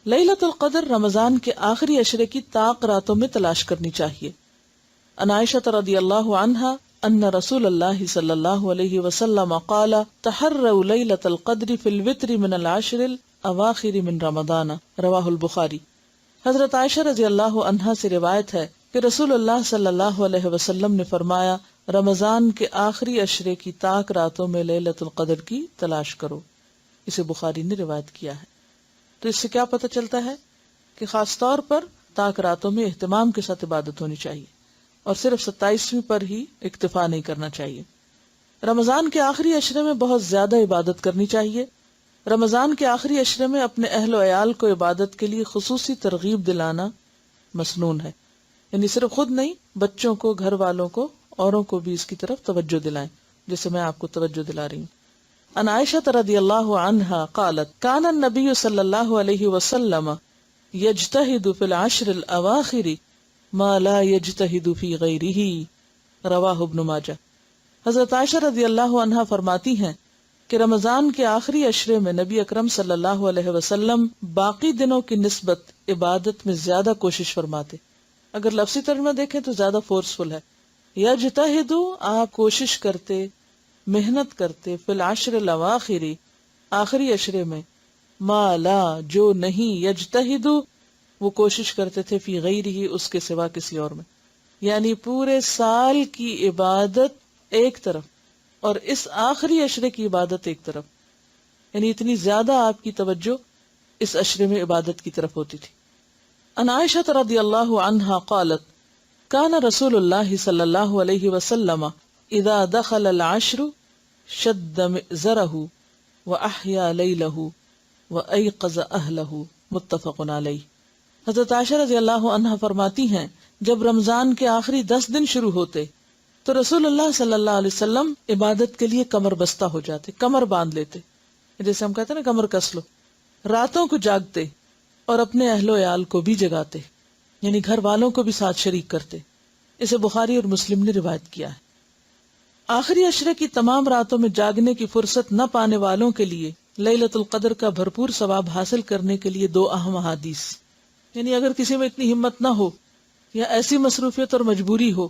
لیلۃ القدر رمضان کے آخری عشرے کی طاق راتوں میں تلاش کرنی چاہیے۔ عن عائشہ رضی اللہ عنہا ان رسول اللہ صلی اللہ علیہ وسلم قال تحروا لیلۃ القدر فی الوتر من العشر الاواخر من رمضان، رواہ البخاری۔ حضرت عائشہ رضی اللہ عنہا سے روایت ہے کہ رسول اللہ صلی اللہ علیہ وسلم نے فرمایا رمضان کے آخری عشرے کی طاق راتوں میں لیلۃ القدر کی تلاش کرو۔ اسے بخاری نے روایت کیا ہے۔ تو اس سے کیا پتہ چلتا ہے کہ خاص طور پر طاق راتوں میں اہتمام کے ساتھ عبادت ہونی چاہیے اور صرف 27ویں پر ہی اکتفا نہیں کرنا چاہیے۔ رمضان کے آخری عشرے میں بہت زیادہ عبادت کرنی چاہیے۔ رمضان کے آخری عشرے میں اپنے اہل و عیال کو عبادت کے لیے خصوصی ترغیب دلانا مسنون ہے، یعنی صرف خود نہیں، بچوں کو، گھر والوں کو، اوروں کو بھی اس کی طرف توجہ دلائیں، جیسے میں آپ کو توجہ دلا رہی ہوں۔ عن عائشہ رضی اللہ عنہا قالت کان النبی صلی اللہ علیہ وسلم یجتہد فی العشر الاواخر ما لا یجتہد فی غیرہ، رواہ ابن ماجہ۔ حضرت عائشہ رضی اللہ عنہا فرماتی ہیں کہ رمضان کے آخری عشرے میں نبی اکرم صلی اللہ علیہ وسلم باقی دنوں کی نسبت عبادت میں زیادہ کوشش فرماتے۔ اگر لفظی ترجمہ دیکھیں تو زیادہ فورسفل ہے۔ یجتہد، آپ کوشش کرتے، محنت کرتے، فی العشر الاواخر، آخری عشرے میں، ما لا، جو نہیں، یجتہد، وہ کوشش کرتے تھے، فی غیرہ، اس کے سوا کسی اور میں، یعنی پورے سال کی عبادت ایک طرف اور اس آخری عشرے کی عبادت ایک طرف، یعنی اتنی زیادہ آپ کی توجہ اس عشرے میں عبادت کی طرف ہوتی تھی۔ عن عائشہ رضی اللہ عنہا قالت کان رسول اللہ صلی اللہ علیہ وسلم اذا دخل العشر شد مئزرہ واحیا لیلہ وایقظ اہلہ، متفق علیہ۔ حضرت عائشہ رضی اللہ عنہا فرماتی ہیں جب رمضان کے آخری 10 دن شروع ہوتے تو رسول اللہ صلی اللہ علیہ وسلم عبادت کے لیے کمر بستہ ہو جاتے، کمر باندھ لیتے، جیسے ہم کہتے ہیں نا کمر کس لو، راتوں کو جاگتے اور اپنے اہل و عیال کو بھی جگاتے، یعنی گھر والوں کو بھی ساتھ شریک کرتے۔ اسے بخاری اور مسلم نے روایت کیا ہے۔ آخری عشرے کی تمام راتوں میں جاگنے کی فرصت نہ پانے والوں کے لیے لیلۃ القدر کا بھرپور ثواب حاصل کرنے کے لیے 2 اہم احادیث، یعنی اگر کسی میں اتنی ہمت نہ ہو یا ایسی مصروفیت اور مجبوری ہو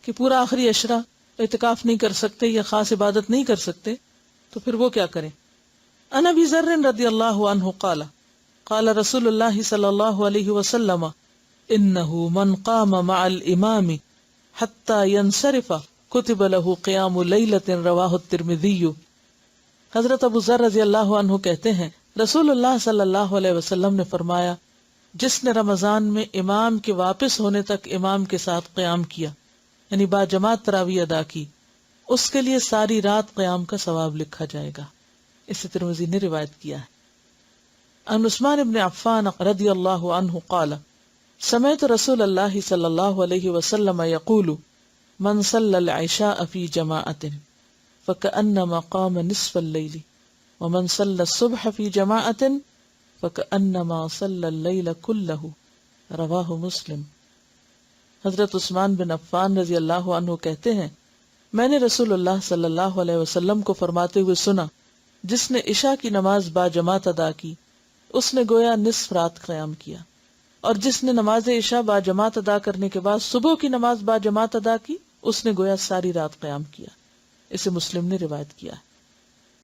کہ پورا آخری عشرہ اعتکاف نہیں کر سکتے یا خاص عبادت نہیں کر سکتے، تو پھر وہ کیا کریں۔ عن ابی ذر رضی اللہ عنہ قال قال رسول اللہ صلی اللہ علیہ وسلم انہ من قام مع الامام حتی ینصرف کتب له قیام لیلۃ، رواہ الترمذی۔ حضرت ابو ذر رضی اللہ عنہ کہتے ہیں رسول اللہ صلی اللہ علیہ وسلم نے فرمایا جس نے رمضان میں امام کے واپس ہونے تک امام کے ساتھ قیام کیا، یعنی با جماعت تراویح ادا کی، اس کے لیے ساری رات قیام کا ثواب لکھا جائے گا۔ اسے ترمذی نے روایت کیا ہے۔ عن عثمان بن عفان رضی اللہ عنہ قال سمعت رسول اللہ صلی اللہ علیہ وسلم یقول من صلی العشاء فی جماعت فکأنما قام نصف اللیل ومن صلی الصبح فی جماعت فکأنما صلی اللیل کلہ، رواہ مسلم۔ حضرت عثمان بن عفان رضی اللہ عنہ کہتے ہیں میں نے رسول اللہ صلی اللہ علیہ وسلم کو فرماتے ہوئے سنا جس نے عشاء کی نماز با جماعت ادا کی اس نے گویا نصف رات قیام کیا، اور جس نے نماز عشاء با جماعت ادا کرنے کے بعد صبح کی نماز با جماعت ادا کی اس نے گویا ساری رات قیام کیا۔ اسے مسلم نے روایت کیا ہے۔